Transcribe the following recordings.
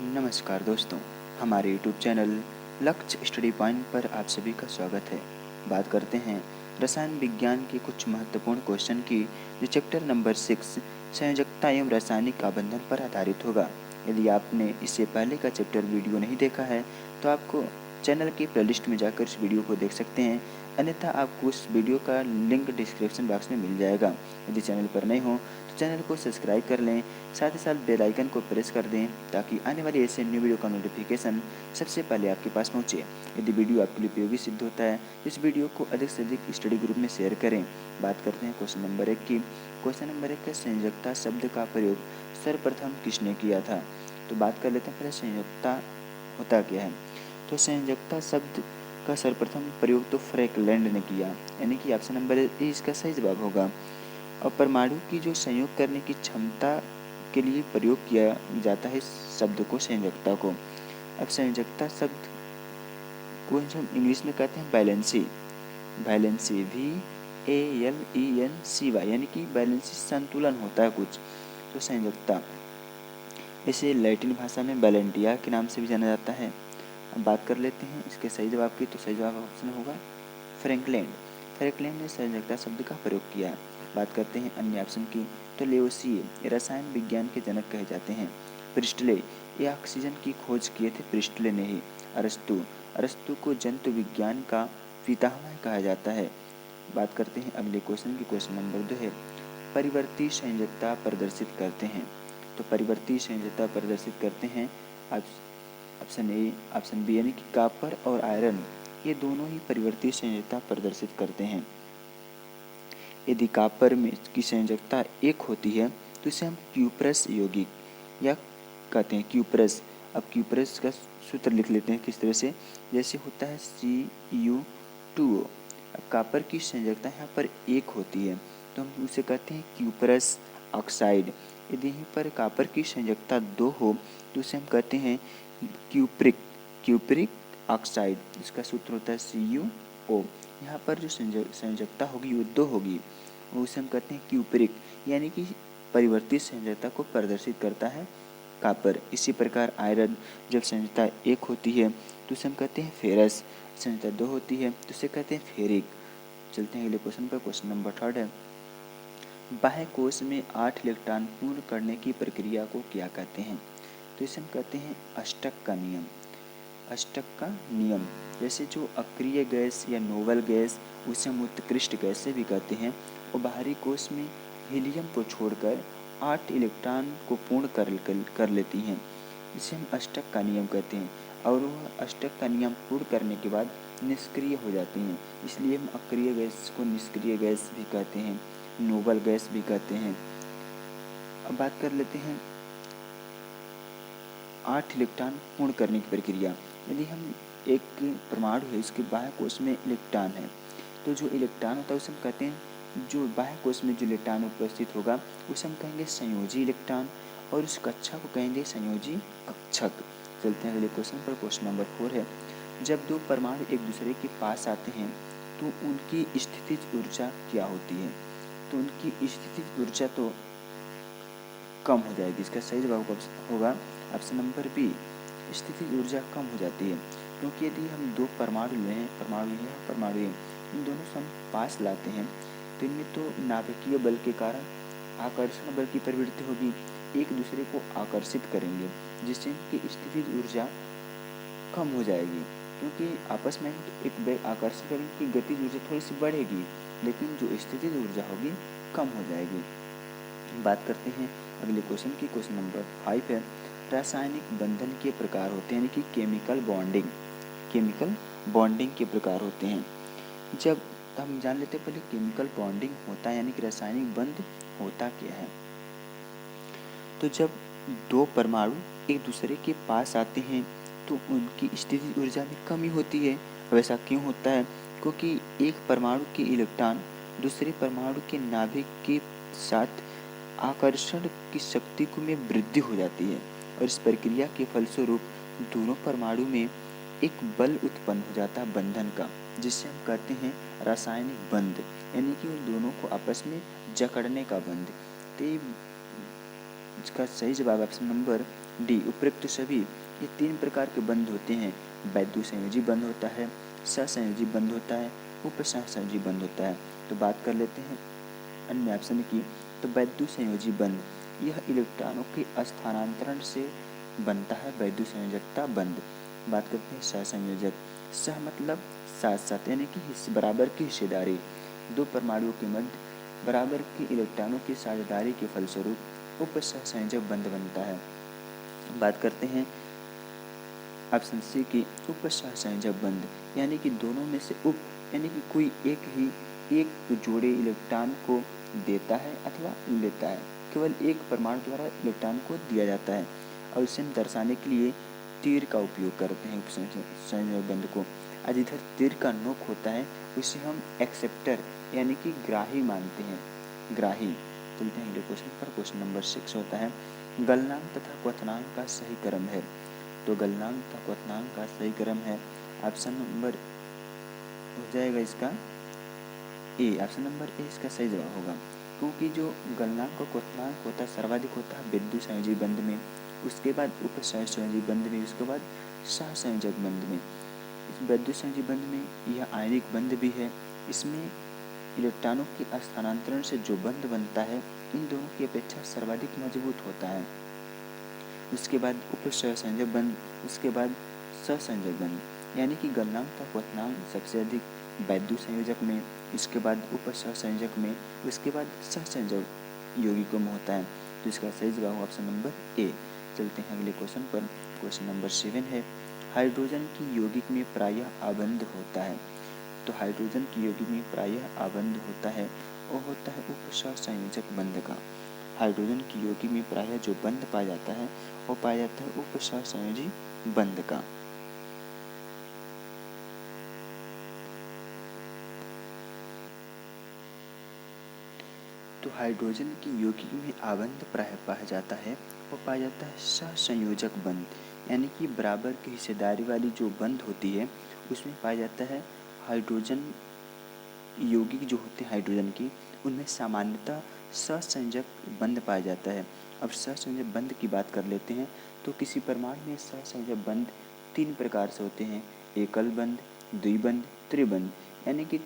नमस्कार दोस्तों, हमारे YouTube चैनल लक्ष्य स्टडी पॉइंट पर आप सभी का स्वागत है। बात करते हैं रसायन विज्ञान के कुछ महत्वपूर्ण क्वेश्चन की, जो चैप्टर नंबर 6 संयोजकता एवं रासायनिक आबंधन पर आधारित होगा। यदि आपने इससे पहले का चैप्टर वीडियो नहीं देखा है तो आपको चैनल की प्लेलिस्ट में जाकर इस वीडियो को देख सकते हैं, अन्यथा आपको उस वीडियो का लिंक डिस्क्रिप्शन बॉक्स में मिल जाएगा। यदि चैनल पर नए हो तो चैनल को सब्सक्राइब कर लें, साथ ही साथ बेल आइकन को प्रेस कर दें ताकि आने वाली ऐसे न्यू वीडियो का नोटिफिकेशन सबसे पहले आपके पास पहुंचे। यदि वीडियो आपके लिए उपयोगी सिद्ध होता है तो इस वीडियो को अधिक से अधिक स्टडी ग्रुप में शेयर करें। बात करते हैं क्वेश्चन नंबर 1 की। क्वेश्चन नंबर 1 का संयोजकता शब्द का प्रयोग सर्वप्रथम किसने किया था? तो बात कर लेते हैं पहले संयोजकता होता क्या है। तो संयोजकता शब्द का सर्वप्रथम प्रयोग तो फ्रैंकलैंड ने किया, यानी कि ऑप्शन नंबर ए इसका सही जवाब होगा। और परमाणु की जो संयोग करने की क्षमता के लिए प्रयोग किया जाता है शब्द को, संयोजकता को। अब संयोजकता शब्द को हम इंग्लिश में कहते हैं बैलेंसी। बैलेंसी VALENCY, यानी कि बैलेंसी संतुलन होता है कुछ। तो संयोजकता इसे लैटिन भाषा में बैलेंटिया के नाम से भी जाना जाता है। अब बात कर लेते हैं इसके सही जवाब की। तो सही जवाब ऑप्शन होगा फ्रैंकलैंड। फ्रैंकलैंड ने संयोजकता शब्द का प्रयोग किया। बात करते हैं अन्य ऑप्शन की। तो लेवोसिए रसायन विज्ञान के जनक कहे जाते हैं। प्रिस्टले ये ऑक्सीजन की खोज किए थे प्रिस्टले ने ही। अरस्तु अरस्तु को जंतु विज्ञान का पितामह कहा जाता है। बात करते हैं अगले क्वेश्चन की। क्वेश्चन नंबर 2 है परिवर्ती संयोजकता प्रदर्शित करते हैं। तो परिवर्ती संयोजकता प्रदर्शित करते हैं ऑप्शन ए ऑप्शन बी, यानी कि कॉपर और आयरन, ये दोनों ही परिवर्ती संयोजकता प्रदर्शित करते हैं। यदि कॉपर में की संयोजकता 1 होती है तो इसे हम क्यूप्रस यौगिक या कहते हैं क्यूप्रस। अब क्यूप्रस का सूत्र लिख लेते हैं किस तरह से, जैसे होता है Cu2O। अब कॉपर की संयोजकता यहाँ पर 1 होती है तो हम उसे कहते हैं क्यूप्रस ऑक्साइड। यदि यहीं पर कॉपर की संयोजकता 2 हो तो उसे हम कहते हैं क्यूप्रिक ऑक्साइड। इसका सूत्र होता है CuO। यहाँ पर जो संयोजकता होगी वो 2 होगी, वो उसे हम कहते हैं क्यूप्रिक, यानी कि परिवर्तित संयोजकता को प्रदर्शित करता है कॉपर। इसी प्रकार आयरन जब संयोजकता 1 होती है तो उसे हम कहते हैं फेरस, संयोजकता 2 होती है तो उसे कहते हैं फेरिक। चलते हैं अगले क्वेश्चन पर। क्वेश्चन नंबर 3 है बाह्य कोश में 8 इलेक्ट्रॉन पूर्ण करने की प्रक्रिया को क्या कहते हैं? तो इसे हम कहते हैं अष्टक का नियम। अष्टक का नियम, जैसे जो अक्रिय गैस या नोबल गैस उसे हम उत्कृष्ट गैस से भी कहते हैं, और बाहरी कोश में हीलियम को छोड़कर 8 इलेक्ट्रॉन को पूर्ण कर लेती हैं। इसे हम अष्टक का नियम कहते हैं, और वह अष्टक का नियम पूर्ण करने के बाद निष्क्रिय हो जाती हैं। इसलिए हम अक्रिय गैस को निष्क्रिय गैस भी कहते हैं, नोबल गैस भी कहते हैं। अब बात कर लेते हैं 8 इलेक्ट्रॉन पूर्ण करने की प्रक्रिया। यदि हम एक परमाणु है, इसके बाह्य कोश में इलेक्ट्रॉन है, तो जो इलेक्ट्रॉन होता है उसे हम कहते हैं, जो बाह्य कोश में जो इलेक्ट्रॉन उपस्थित होगा उसे हम कहेंगे संयोजी इलेक्ट्रॉन, और उस कक्षा को कहेंगे संयोजी कक्षक। चलते हैं अगले क्वेश्चन पर। क्वेश्चन नंबर 4 है जब दो परमाणु एक दूसरे के पास आते हैं तो उनकी स्थितिज ऊर्जा क्या होती है? तो उनकी स्थितिज ऊर्जा तो कम हो जाएगी। इसका सही जवाब होगा ऑप्शन नंबर बी, स्थितिज ऊर्जा कम हो जाती है। क्योंकि यदि हम दो परमाणु लें, परमाणु ए और परमाणु ए, इन दोनों से हम पास लाते हैं तो इनमें तो नाभिकीय बल के कारण आकर्षण बल की प्रवृत्ति होगी, एक दूसरे को आकर्षित करेंगे, जिससे इनकी स्थितिज ऊर्जा कम हो जाएगी। क्योंकि आपस में एक आकर्षण करेंगे कि गतिज ऊर्जा थोड़ी सी बढ़ेगी, लेकिन जो स्थितिज ऊर्जा होगी कम हो जाएगी। बात करते हैं अगले क्वेश्चन की। क्वेश्चन नंबर 5 है रासायनिक बंधन के प्रकार होते हैं, यानी कि केमिकल बॉन्डिंग के प्रकार होते हैं। जब हम जान लेते हैं पहले केमिकल बॉन्डिंग होता है, यानी कि रासायनिक बंध होता क्या है। तो जब दो परमाणु एक दूसरे के पास आते हैं तो उनकी स्थितिज ऊर्जा में कमी होती है। वैसा क्यों होता है? क्योंकि एक परमाणु के इलेक्ट्रॉन दूसरे परमाणु के नाभिक के साथ आकर्षण की शक्ति को में वृद्धि हो जाती है, और इस प्रक्रिया के फलस्वरूप दोनों परमाणु में एक बल उत्पन्न हो जाता है बंधन का, जिसे हम कहते हैं रासायनिक बंध, यानी कि उन दोनों को आपस में जकड़ने का बंध। तो इसका सही जवाब ऑप्शन नंबर डी उपयुक्त सभी। ये 3 प्रकार के बंध होते हैं। वैद्युत संयोजी बंध होता है, सहसंयोजी बंध होता है, उपसहसंयोजी बंध होता है। तो बात कर लेते हैं अन्य ऑप्शन की। तो वैद्युत संयोजी बंध यह इलेक्ट्रॉनों के स्थानांतरण से बनता है वैद्युत संयोजकता बंध। बात करते हैं सहसंयोजक। सह मतलब साथ साथ, यानी कि बराबर की हिस्सेदारी। दो परमाणुओं के मध्य बराबर के इलेक्ट्रॉनों की साझेदारी के फलस्वरूप उपसहसंयोजक बंध बनता है। बात करते हैं ऑप्शन सी की उपसहसंयोजक बंध, यानी कि दोनों में से उप यानी कि कोई एक जोड़े इलेक्ट्रॉन को देता है अथवा लेता है। केवल एक परमाणु द्वारा इलेक्ट्रॉन को दिया जाता है और इसे हम दर्शाने के लिए तीर का उपयोग करते हैं उपसंयोजक बंध को। आज इधर तीर का नोक होता है उसे हम एक्सेप्टर यानी कि ग्राही मानते हैं, ग्राही। चलते हैं अगले क्वेश्चन पर। क्वेश्चन नंबर 6 होता है गलनांक तथा क्वथनांक का सही क्रम है। तो गलनांक तथा क्वथनांक का सही क्रम है ऑप्शन नंबर हो जाएगा इसका ए। ऑप्शन नंबर ए इसका सही जवाब होगा, क्योंकि जो गलनांक और क्वथनांक होता है सर्वाधिक होता है वैद्युत संयोजी बंध में, उसके बाद उपसहसंयोजी बंध में, उसके बाद सहसंयोजक बंध में। इस वैद्युत संयोजी बंध में यह आयनिक बंध भी है। इसमें इलेक्ट्रॉनों के स्थानांतरण से जो बंध बनता है इन दोनों की अपेक्षा सर्वाधिक मजबूत होता है। उसके बाद उपसहसंयोजक बंध, उसके बाद सहसंयोजक बंध, यानी कि गलनांक तथा क्वथनांक सबसे अधिक वैद्युत संयोजक में, इसके बाद उपसहसंयोजक में, उसके बाद सहसंयोजक यौगिकों में होता है। तो इसका सही जवाब ऑप्शन नंबर ए। चलते हैं अगले क्वेश्चन पर। क्वेश्चन नंबर 7 है हाइड्रोजन की यौगिक में प्रायः आबंध होता है। तो हाइड्रोजन की यौगिक में प्रायः आबंध होता है और होता है उपसहसंयोजक बंध का। हाइड्रोजन की यौगिक में प्रायः जो बंध पाया जाता है वो पाया जाता है उपसहसंयोजी बंध का। तो हाइड्रोजन की यौगिक में आबंध प्रायः पाया जाता है वो पाया जाता है सहसंयोजक बंध, यानी कि बराबर की हिस्सेदारी वाली जो बंध होती है उसमें पाया जाता है हाइड्रोजन यौगिक जो होते हैं हाइड्रोजन की, उनमें सामान्यतः सहसंयोजक बंध पाया जाता है। अब सहसंयोजक बंध की बात कर लेते हैं। तो किसी परमाणु में सहसंयोजक बंध 3 प्रकार से होते हैं, एकल बंध, द्विबंध, त्रिबंध। यानी कि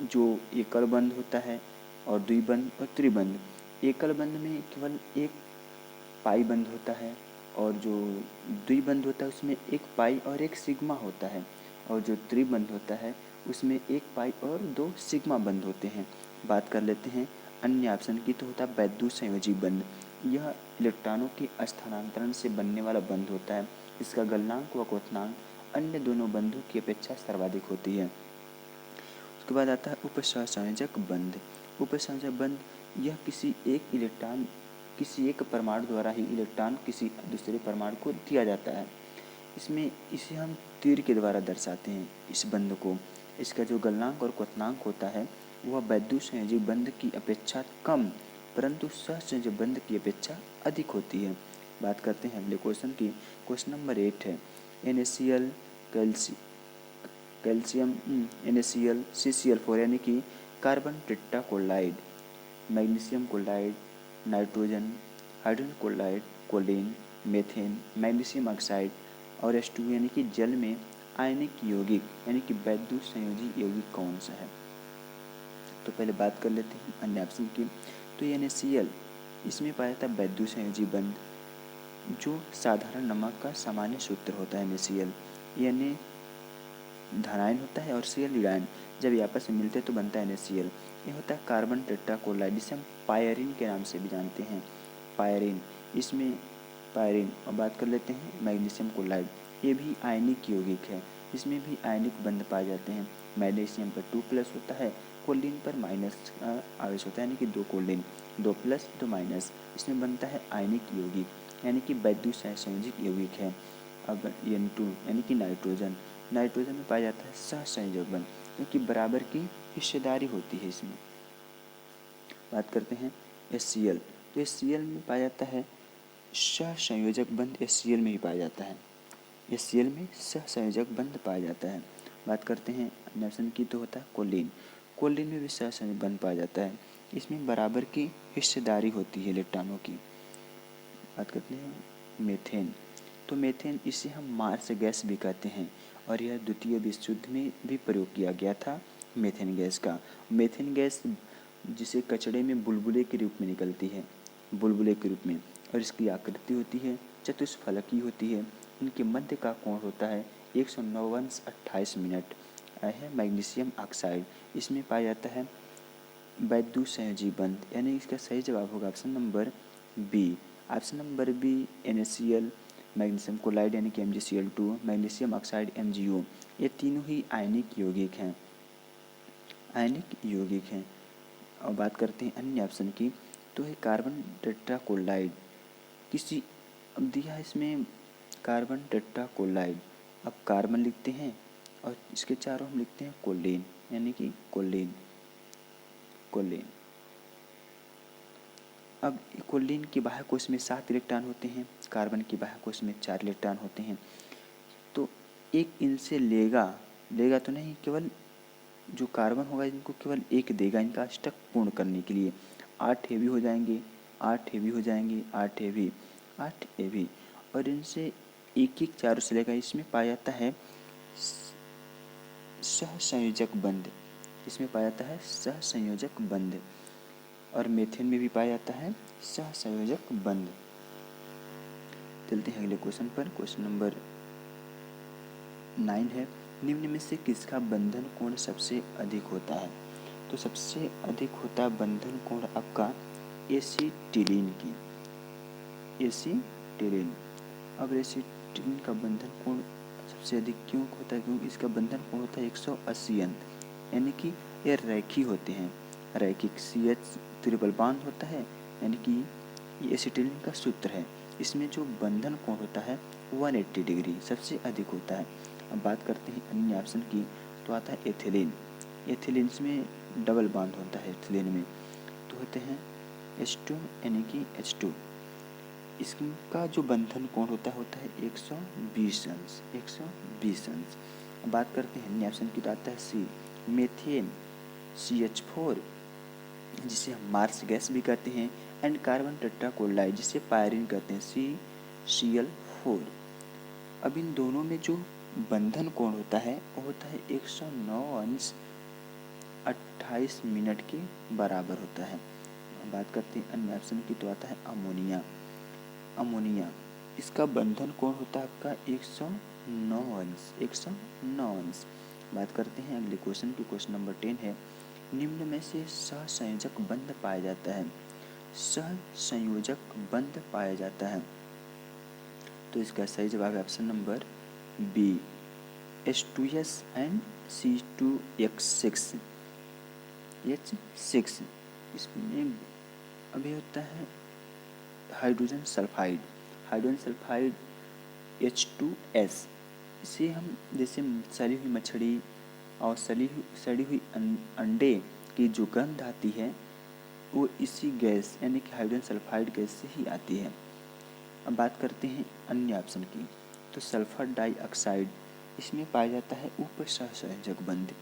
जो एकल बंध होता है और द्विबंध और त्रिबंध। एकल बंध में केवल एक पाई बंध होता है और जो द्विबंध होता है उसमें एक पाई और एक सिग्मा होता है, और जो त्रिबंध होता है उसमें एक पाई और 2 सिग्मा बंध होते हैं। बात कर लेते हैं अन्य ऑप्शन की। तो होता है वैद्युत संयोजी बंध। यह इलेक्ट्रॉनों के स्थानांतरण से बनने वाला बंध होता है। इसका गलनांक व क्वथनांक अन्य दोनों बंधों की अपेक्षा सर्वाधिक होती है। उसके बाद आता है उपसहसंयोजक बंध। उपसंयोजक बंध यह किसी एक परमाणु द्वारा ही इलेक्ट्रॉन किसी दूसरे परमाणु को दिया जाता है। इसमें इसे हम तीर के द्वारा दर्शाते हैं इस बंध को। इसका जो गलनांक और क्वथनांक होता है वह वैद्युत संयोजी बंध की अपेक्षा कम परंतु सहसंयोजक बंध की अपेक्षा अधिक होती है। बात करते हैं अगले क्वेश्चन की। क्वेश्चन नंबर 8 है NaCl कैल्शियम NaCl CCl4 यानी कि carbon tetrachloride, magnesium chloride, nitrogen, hydrogen chloride, chlorine, methane, magnesium oxide और H2 यानी कि जल में आयनिक यौगिक यानी कि वैद्युत संयोजी यौगिक कौन सा है। तो पहले बात कर लेते हैं अन्य ऑप्शन की। तो NaCl इसमें पाया जाता है वैद्युत संयोजी बंध, जो साधारण नमक का सामान्य सूत्र होता है NaCl। Na धनायन होता है और Cl ऋणायन, जब ये आपस में मिलते हैं तो बनता है NaCl। ये होता है कार्बन टेट्राक्लोराइड, जिसे हम पायरीन के नाम से भी जानते हैं, पायरीन। इसमें पायरीन। और बात कर लेते हैं मैग्नीशियम क्लोराइड, ये भी आयनिक यौगिक है, इसमें भी आयनिक बंध पाए जाते हैं। मैग्नीशियम पर 2+ होता है, कोलिन पर माइनस का आवेश होता है, यानी कि 2 कोलिन, 2+ 2 माइनस, इसमें बनता है आयनिक यौगिक यानी कि वैद्युत संयोजित यौगिक है। अब N2 यानी कि नाइट्रोजन, नाइट्रोजन में पाया जाता है सहसंयोजक बंध, क्योंकि बराबर की हिस्सेदारी होती है इसमें। बात करते हैं HCl। तो HCl में पाया जाता है सहसंयोजक बंध, HCl में ही पाया जाता है, HCl में सहसंयोजक बंध पाया जाता है। बात करते हैं अन्य ऑप्शन की। तो होता है कोलिन, कोलिन में भी सहसंयोजक बंध पाया जाता है। इसमें बराबर की हिस्सेदारी होती है इलेक्ट्रॉनों की। बात करते हैं मीथेन। तो मीथेन इसे हम मार्स गैस भी कहते हैं और यह द्वितीय विश्व युद्ध में भी प्रयोग किया गया था मीथेन गैस का। मीथेन गैस जिसे कचड़े में बुलबुले के रूप में निकलती है, बुलबुले के रूप में, और इसकी आकृति होती है चतुष्फलकीय होती है। इनके मध्य का कोण होता है 109.28 है मैग्नीशियम ऑक्साइड। इसमें पाया जाता है वैद्युत संयोजी बंध, यानी इसका सही जवाब होगा option number B. Option number B NaCl magnesium chloride यानी कि MgCl2, मैग्नीशियम ऑक्साइड MgO, ये तीनों ही आयनिक यौगिक हैं, आयनिक यौगिक हैं। और बात करते हैं अन्य ऑप्शन की, तो है कार्बन टेट्राक्लोराइड। किसी अब दिया है इसमें कार्बन टेट्राक्लोराइड, अब कार्बन लिखते हैं और इसके चारों हम लिखते हैं कोलिन, यानी कि कोलिन, कोलिन। अब कोलिन की बाह्य कोश में 7 इलेक्ट्रॉन होते हैं, कार्बन की बाह्य कोश में 4 इलेक्ट्रॉन होते हैं। तो एक इनसे लेगा तो नहीं, केवल जो कार्बन होगा इनको केवल एक देगा इनका अष्टक पूर्ण करने के लिए। 8 हेवी हो जाएंगे, 8 हेवी हो जाएंगे, 8 हेवी, 8 हेवी, और इनसे एक एक चारों से लेगा। इसमें पाया जाता है सहसंयोजक बंध, इसमें पाया जाता है सहसंयोजक बंध, और मेथेन में भी पाया जाता है सहसंयोजक बंध। चलते हैं अगले क्वेश्चन पर। क्वेश्चन नंबर 9 है, निम्न में से किसका बंधन कोण सबसे अधिक होता है? तो सबसे अधिक होता है बंधन कोण आपका एसिटिलीन की, एसिटिलीन। अब एसिटिलीन का बंधन कोण सबसे अधिक क्यों होता है? क्योंकि इसका बंधन कोण होता है 180 अंक, यानी कि ये रैखी होते हैं, रैखिक। CH ट्रिपल बॉन्ड होता है, यानी कि ये एसिटिलीन का सूत्र है। इसमें जो बंधन कोण होता है 180 डिग्री सबसे अधिक होता है। अब बात करते हैं अन्य ऑप्शन की, तो आता है एथिलीन। एथिलीन में डबल बॉन्ड होता है एथिलीन में, तो होते हैं H2 यानी कि H2। इसका जो बंधन कोण होता है 120 अंश, 120 अंश। अब बात करते हैं अन्य ऑप्शन की, तो आता है सी मेथेन CH4 जिसे हम मार्स गैस भी कहते हैं, एंड कार्बन टेट्राक्लोराइड जिसे पायरीन कहते हैं CCl4। अब इन दोनों में जो बंधन कोण होता है वो होता है 109 अंश 28 मिनट के बराबर होता है। बात करते हैं अन्य ऑप्शन की, तो आता है अमोनिया। अमोनिया इसका बंधन कोण होता है आपका 109 अंश, 109 अंश। बात करते हैं अगले क्वेश्चन की। क्वेश्चन नंबर 10 है, निम्न में से सहसंयोजक बंध पाया जाता है, सहसंयोजक बंध पाया जाता है। तो इसका सही जवाब है option number B H2S and C2H6, H6। इसमें अभी होता है hydrogen sulphide, hydrogen sulphide H2S। इसे हम जैसे सड़ी हुई मछली और सड़ी हुई अंडे की जो गंध आती है वो इसी गैस यानी कि हाइड्रोजन सल्फाइड गैस से ही आती है। अब बात करते हैं अन्य ऑप्शन की, तो सल्फर डाइऑक्साइड इसमें पाया जाता है उप सहसंयोजक बंध।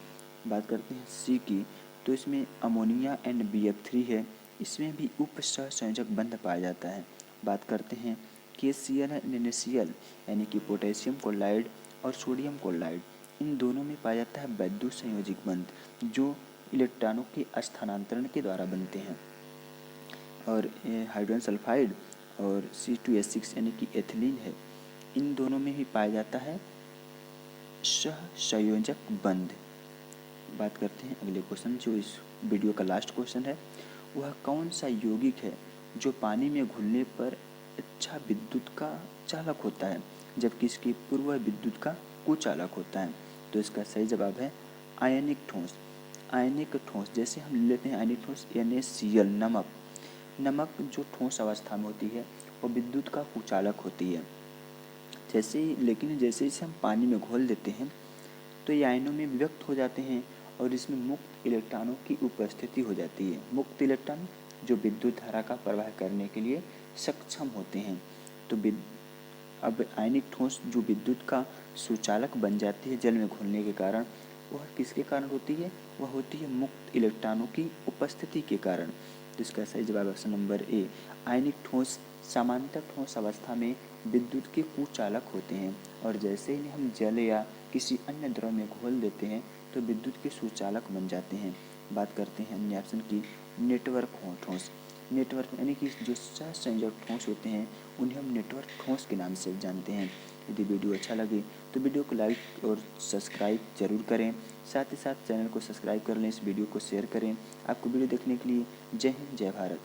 बात करते हैं सी की, तो इसमें अमोनिया एंड BF3 है, इसमें भी उप सहसंयोजक बंध पाया जाता है। बात करते हैं KCl एंड NaCl यानी कि पोटेशियम क्लोराइड और सोडियम क्लोराइड, इन दोनों में पाया जाता है वैद्युत संयोजक बंध जो इलेक्ट्रॉनों के स्थानांतरण के द्वारा बनते हैं। और हाइड्रोजन सल्फाइड और C2H6 यानी कि एथिलीन है, इन दोनों में ही पाया जाता है सहसंयोजक बंध। बात करते हैं अगले क्वेश्चन, जो इस वीडियो का लास्ट क्वेश्चन है, वह कौन सा यौगिक है जो पानी में घुलने पर अच्छा विद्युत का चालक होता है जबकि इसकी पूर्व विद्युत का कुचालक होता है? तो इसका सही जवाब है आयनिक ठोस। आयनिक ठोस जैसे हम लेते हैं आयनिक ठोस NaCl, नमक। नमक जो ठोस अवस्था में होती है वो विद्युत का कुचालक होती है। लेकिन जैसे इसे हम पानी में घोल देते हैं तो ये आयनों में विभक्त हो जाते हैं और इसमें मुक्त इलेक्ट्रॉनों की उपस्थिति हो जाती है। मुक्त इलेक्ट्रॉन जो विद्युत धारा का प्रवाह करने के लिए सक्षम होते हैं। तो अब आयनिक ठोस जो विद्युत का सुचालक बन जाती है जल में घुलने के कारण, वह किसके कारण होती है? वह होती है मुक्त इलेक्ट्रॉनों की उपस्थिति के कारण। तो इसका सही जवाब ऑप्शन नंबर ए आयनिक ठोस समानांतर ठोस अवस्था में विद्युत के कुचालक होते हैं और जैसे ही हम जल या किसी अन्य द्रव में घोल देते हैं तो विद्युत के सुचालक बन जाते हैं। बात करते हैं अन्य ऑप्शन की, नेटवर्क ठोस। नेटवर्क यानी कि जो सहसंयोजक ठोस होते हैं उन्हें हम नेटवर्क ठोस के नाम से जानते हैं। यदि वीडियो अच्छा लगे तो वीडियो को लाइक और सब्सक्राइब जरूर करें। साथ ही साथ चैनल को सब्सक्राइब कर लें, इस वीडियो को शेयर करें। आपको वीडियो देखने के लिए जय हिंद, जय भारत।